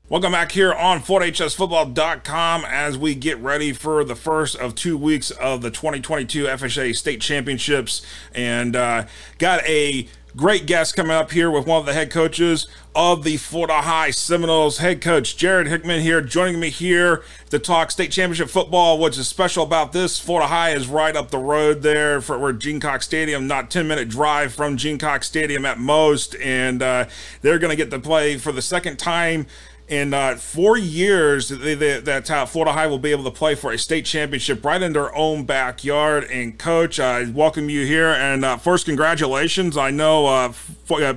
Welcome back here on FortHSFootball.com as we get ready for the first of 2 weeks of the 2022 FHA State Championships. And got a great guest coming up here with one of the head coaches of the Florida High Seminoles, head coach Jarrod Hickman here, joining me here to talk state championship football. What's special about this, Florida High is right up the road there for Gene Cox Stadium, not 10-minute drive from Gene Cox Stadium at most. And they're going to get to play for the second time in 4 years that Florida High will be able to play for a state championship right in their own backyard. And Coach, I welcome you here. And first, congratulations. I know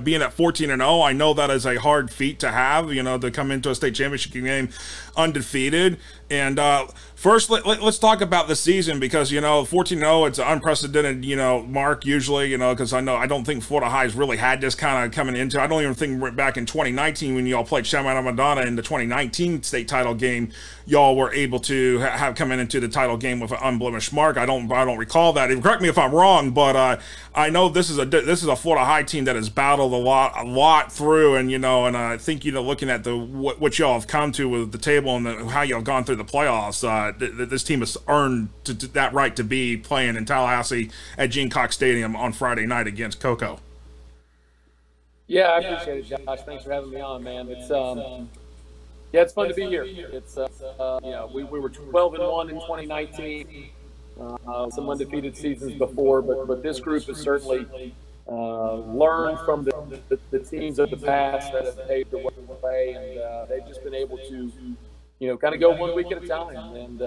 being at 14-0, I know that is a hard feat to have, to come into a state championship game undefeated. And first, let's talk about the season because, 14-0, it's an unprecedented, mark usually, because I don't think Florida High's really had this kind of coming into. I don't even think back in 2019 when y'all played Chaminade Madonna in the 2019 state title game, y'all were able to have coming into the title game with an unblemished mark. I don't recall that. Correct me if I'm wrong, but I know this is a Florida High team that has battled a lot through, and and I think looking at what y'all have come to with the table and how y'all have gone through the playoffs, this team has earned that right to be playing in Tallahassee at Gene Cox Stadium on Friday night against Cocoa. Yeah, I appreciate it, Josh. Thanks for having me on, man. It's yeah, it's fun to be here. It's we were 12-1 in 2019. Some undefeated seasons before, but this group has certainly learned from the teams of the past that have paved the way, and they've just been able to, kind of go 1 week at a time and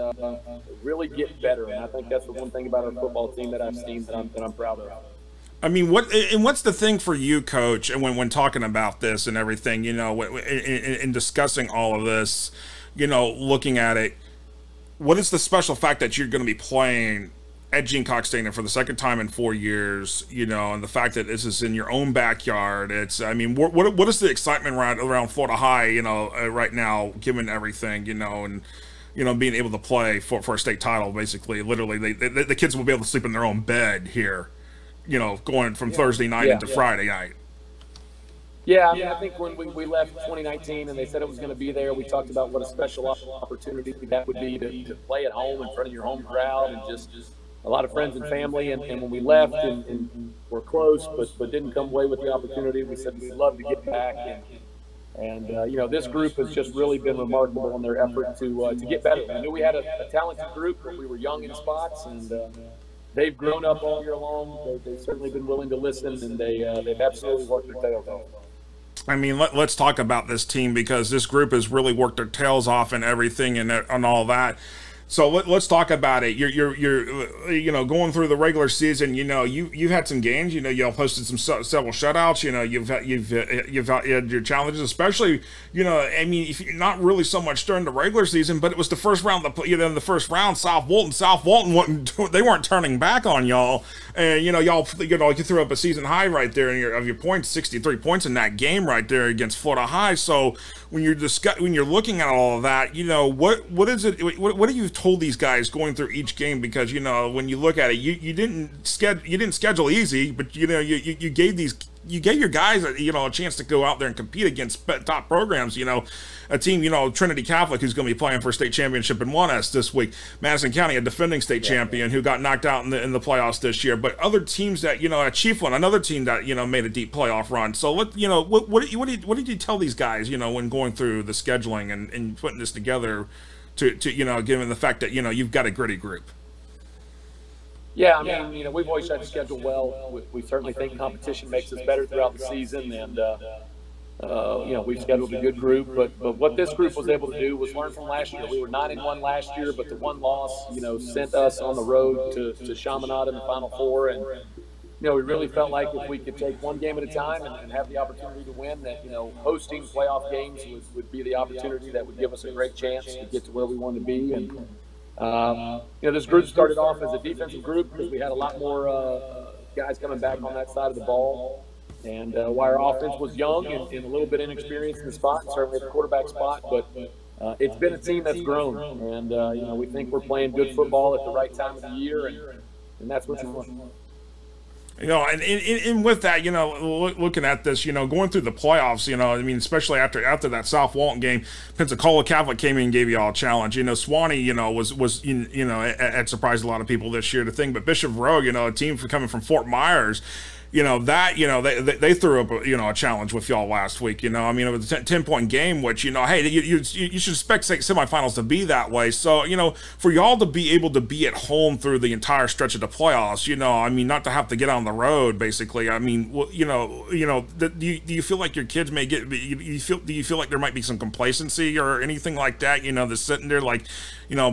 really get better. And I think that's the one thing about our football team that I've seen that I'm proud of. I mean, what's the thing for you, Coach, and when talking about this and everything, in discussing all of this, looking at it, what is the special fact that you're going to be playing at Gene Cox Stadium for the second time in 4 years, and the fact that this is in your own backyard? What is the excitement around Florida High, right now, given everything, and being able to play for a state title, basically, literally, the kids will be able to sleep in their own bed here, going from Thursday night into Friday night. Yeah, I think when we left 2019 and they said it was going to be there, we talked about what a special opportunity that would be to play at home in front of your home crowd and just a lot of friends and family. And when we left and we're close, but didn't come away with the opportunity, we said we'd love to get back. And this group has just really been remarkable in their effort to get better. We knew we had a talented group, but we were young in spots, and they've grown up all year long. They've certainly been willing to listen, and they've absolutely worked their tails off. I mean, let's talk about this team because this group has really worked their tails off and everything and all that. So let's talk about it. You're going through the regular season. You've had some games. Y'all posted several shutouts. You've had your challenges, especially. If not really so much during the regular season, but it was the first round. The first round, South Walton they weren't turning back on y'all. And y'all you threw up a season high right there of your points, 63 points in that game right there against Florida High. So when you're looking at all of that, what is it? What do you told these guys going through each game? Because when you look at it, you didn't schedule easy, but you gave your guys a chance to go out there and compete against top programs. A team, Trinity Catholic, who's going to be playing for a state championship in 1S this week. Madison County, a defending state champion who got knocked out in the playoffs this year. But other teams that at Chiefland, another team that made a deep playoff run. So what did you tell these guys when going through the scheduling and putting this together? To given the fact that you've got a gritty group. Yeah, I mean, we've always tried to schedule well. We certainly think competition makes us better throughout the season, and we've scheduled a good group. But what this group was able to do was learn from last year. We were 9-1 last year, but the one loss, sent us on the road to Chaminade in the Final Four, and we really felt like if we could take one game at a time and have the opportunity to win, that, hosting playoff games would be the opportunity that would give us a great chance to get to where we want to be. And, this group started off as a defensive group because we had a lot more guys coming back on that side of the ball. And while our offense was young and a little bit inexperienced in the spot, certainly at the quarterback spot, but it's been a team that's grown. And, we think we're playing good football at the right time of the year, and that's what you want. And with that, looking at this, going through the playoffs, I mean, especially after that South Walton game, Pensacola Catholic came in and gave you all a challenge. Swanee, had surprised a lot of people this year. The thing, but Bishop Rogue, a team coming from Fort Myers, they threw up a challenge with y'all last week. I mean, it was a 10-point game, which hey, you should expect semifinals to be that way. So for y'all to be able to be at home through the entire stretch of the playoffs, I mean, not to have to get on the road, basically. I mean, do you feel like your kids may get? Do you feel like there might be some complacency or anything like that? That's sitting there like,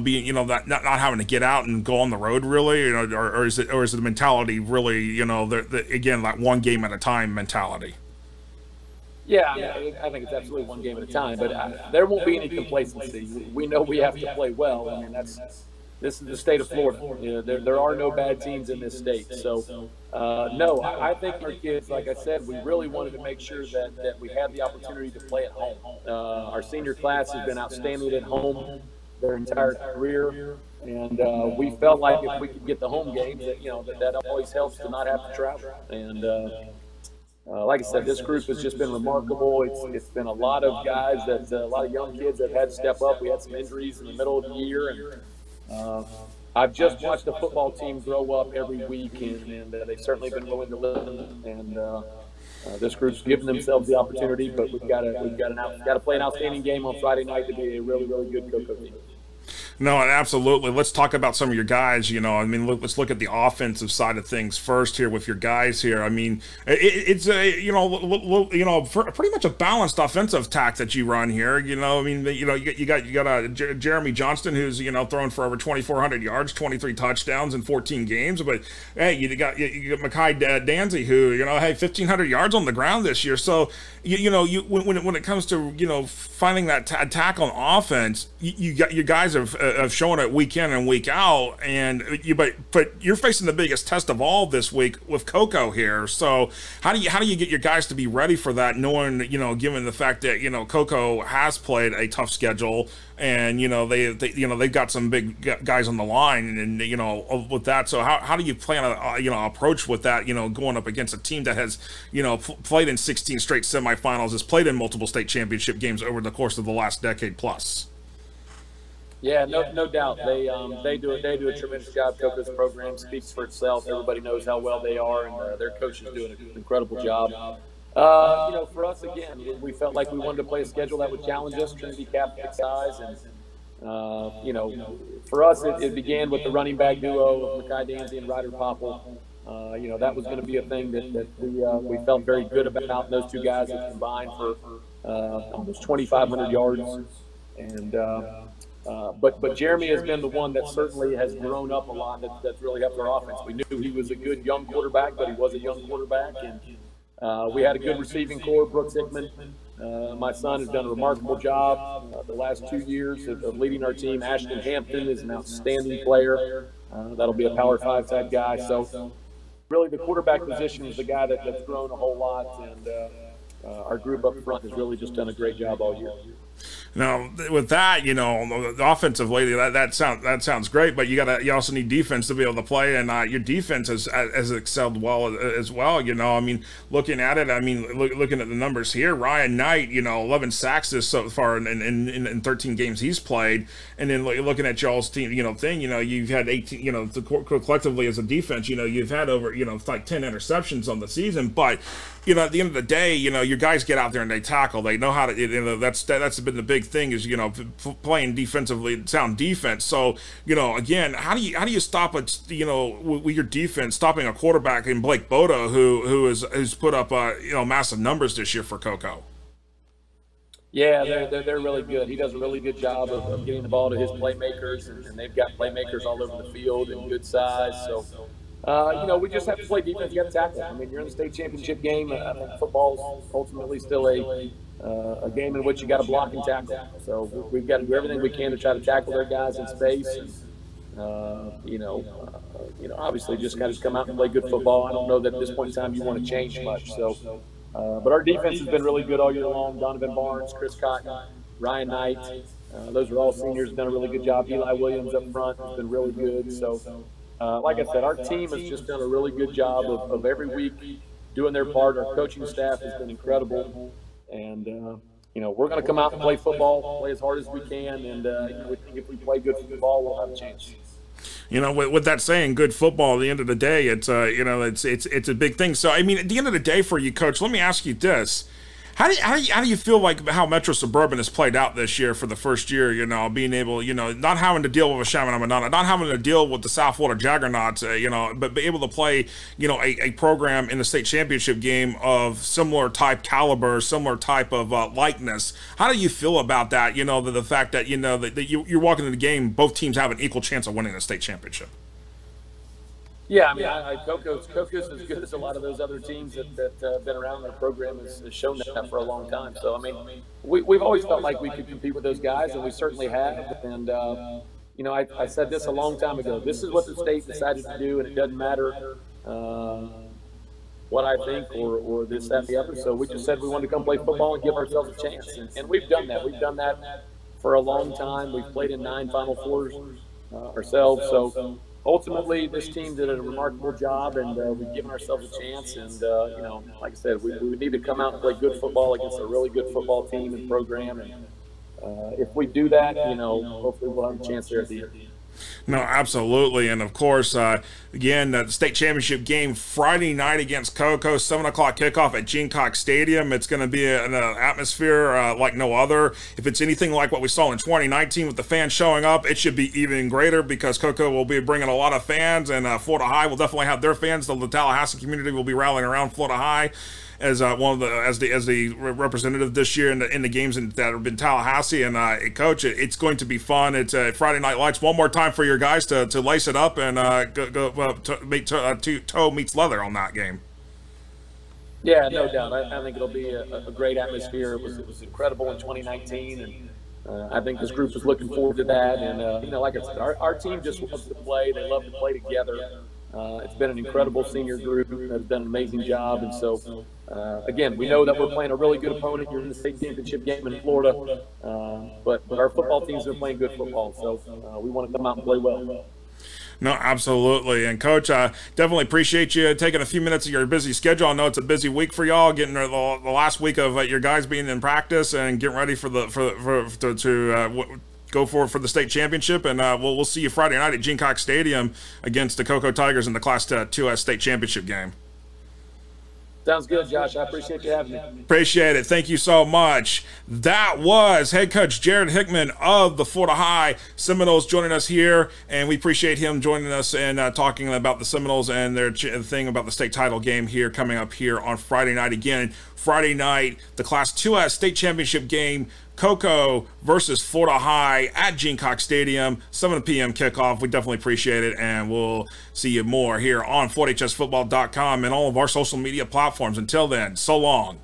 being not having to get out and go on the road, really, or is it the mentality really, again, like one game at a time mentality? Yeah, I think it's absolutely one game at a time, but there won't be any complacency. We know we have to play well. I mean, this is the state of Florida. There are no bad teams in this state. So, no, I think our kids, like I said, we really wanted to make sure that we had the opportunity to play at home. Our senior class has been outstanding at home their entire career. And we felt like if we could get the home games, that always helps to not have to travel. And like I said, this group has just been remarkable. It's been a lot of guys a lot of young kids that had to step up. We had some injuries in the middle of the year, and I've just watched the football team grow up every week, and they've certainly been willing to listen. And this group's given themselves the opportunity, but we've got to play an outstanding game on Friday night to be a really, really good Cocoa team. No, absolutely. Let's talk about some of your guys. I mean, let's look at the offensive side of things first here with your guys here. I mean, it's a pretty much a balanced offensive tack that you run here. I mean, you got Jeremy Johnston, who's throwing for over 2,400 yards, 23 touchdowns in 14 games. But hey, you got Mekhi Danzy, who hey, 1,500 yards on the ground this year. So when it comes to finding that tackle on offense, you got your guys have shown it week in and week out, but you're facing the biggest test of all this week with Cocoa here. So how do you get your guys to be ready for that, knowing given the fact that Cocoa has played a tough schedule, and they've got some big guys on the line, and with that, so how do you plan a approach with that, going up against a team that has played in 16 straight semifinals, has played in multiple state championship games over the course of the last decade plus? Yeah, no doubt. They do a tremendous job. Coco's program speaks for itself. Everybody knows how well they are, and their coach is doing an incredible job. For us, again, we felt like we wanted to play a schedule that would challenge us, Trinity Catholic size, and for us, it began with the running back duo of Mekhi Danzy and Ryder Popple. That was going to be a thing that we felt very good about. And those two guys have combined for almost 2,500 yards, and but Jeremy has been the one that certainly has grown up a lot. That's really helped our offense. We knew he was a good young quarterback, but he was a young quarterback, and we had a good receiving core. Brooks Hickman, my son, has done a remarkable job the last 2 years of leading our team. Ashton Hampton is an outstanding player. That'll be a Power 5 type guy. So really the quarterback position is the guy that's grown a whole lot, and our group up front has really just done a great job all year. Now, with that, the offensively, that sounds great, but you also need defense to be able to play, and your defense has excelled well as well. I mean, looking at it, looking at the numbers here, Ryan Knight, 11 sacks this so far in 13 games he's played, and then looking at y'all's team, you've had 18, collectively as a defense, you've had over, like 10 interceptions on the season, but at the end of the day, your guys get out there and they tackle. They know how to. That's been the big thing is playing defensively, sound defense. So again, how do you stop with your defense stopping a quarterback in Blake Boda who's put up massive numbers this year for Cocoa? Yeah, they're really good. He does a really good job of getting the ball to his playmakers, and they've got playmakers all over the field and good size. So. We just have to play defense. You got to tackle. I mean, you're in the state championship game. I think football's ultimately still a game in which you got to block and tackle. So we've got to do everything we can to try to tackle their guys in space. And, obviously just kind of come out and play good football. I don't know that at this point in time you want to change much. So, but our defense has been really good all year long. Donovan Barnes, Chris Cotton, Ryan Knight. Those are all seniors. Done a really good job. Eli Williams up front has been really good. So. like I said, our team has just done a really good job of every week doing their part. Our coaching staff has been incredible, and we're going to come out and play football, play as hard as we can, and we think if we play good football, we'll have a chance. With that saying, good football, at the end of the day, it's it's a big thing. So, I mean, at the end of the day for you, Coach, let me ask you this. How do you feel like how Metro Suburban has played out this year for the first year, being able, not having to deal with a Chaminade, not having to deal with the South Florida Juggernauts, but be able to play, a program in the state championship game of similar type caliber, similar type of likeness. How do you feel about that, the fact that, that you're walking into the game, both teams have an equal chance of winning the state championship? Yeah, I mean, Coco's as good as a lot of those other teams that have been around. Their program has shown that for a long time. So, I mean, we've always felt like we could compete with those guys, and we certainly have. And, I said this a long time ago. This is what the state decided to do, and it doesn't matter what I think or this, that, and the other. So we just said we wanted to come play football and give ourselves a chance. And we've done that. We've done that for a long time. We've played in 9 Final Fours ourselves. So ultimately, this team did a remarkable job, and we've given ourselves a chance. And, like I said, we need to come out and play good football against a really good football team and program. And if we do that, hopefully we'll have a chance there at the end. No, absolutely. And of course, again, the state championship game Friday night against Cocoa, 7 o'clock kickoff at Gene Cox Stadium. It's going to be an atmosphere like no other. If it's anything like what we saw in 2019 with the fans showing up, it should be even greater because Cocoa will be bringing a lot of fans, and Florida High will definitely have their fans. The Tallahassee community will be rallying around Florida High as the representative this year in the games that have been Tallahassee. And Coach, it's going to be fun. It's Friday Night Lights one more time for your guys to lace it up and toe meets leather on that game. Yeah, no doubt. I think it'll be a great atmosphere. It was incredible in 2019, and I think this group is looking forward to that. And like I said, our team just loves to play. They love to play together. It's been an incredible senior group that's done an amazing job. And so, again, we know that we're playing a really good opponent. You're in the state championship game in Florida. But our football teams are playing good football. So we want to come out and play well. No, absolutely. And Coach, definitely appreciate you taking a few minutes of your busy schedule. I know it's a busy week for y'all, getting the last week of your guys being in practice and getting ready to go for the state championship. And we'll see you Friday night at Gene Cox Stadium against the Cocoa Tigers in the Class 2S state championship game. Sounds good, Josh. I appreciate you having me. Appreciate it. Thank you so much. That was head coach Jarrod Hickman of the Florida High Seminoles joining us here, and we appreciate him joining us and talking about the Seminoles and their thing about the state title game here coming up here on Friday night. Again, Friday night, the Class 2S state championship game, Cocoa versus Florida High at Gene Cox Stadium, 7 p.m. kickoff. We definitely appreciate it, and we'll see you more here on 4HSFootball.com and all of our social media platforms. Until then, so long.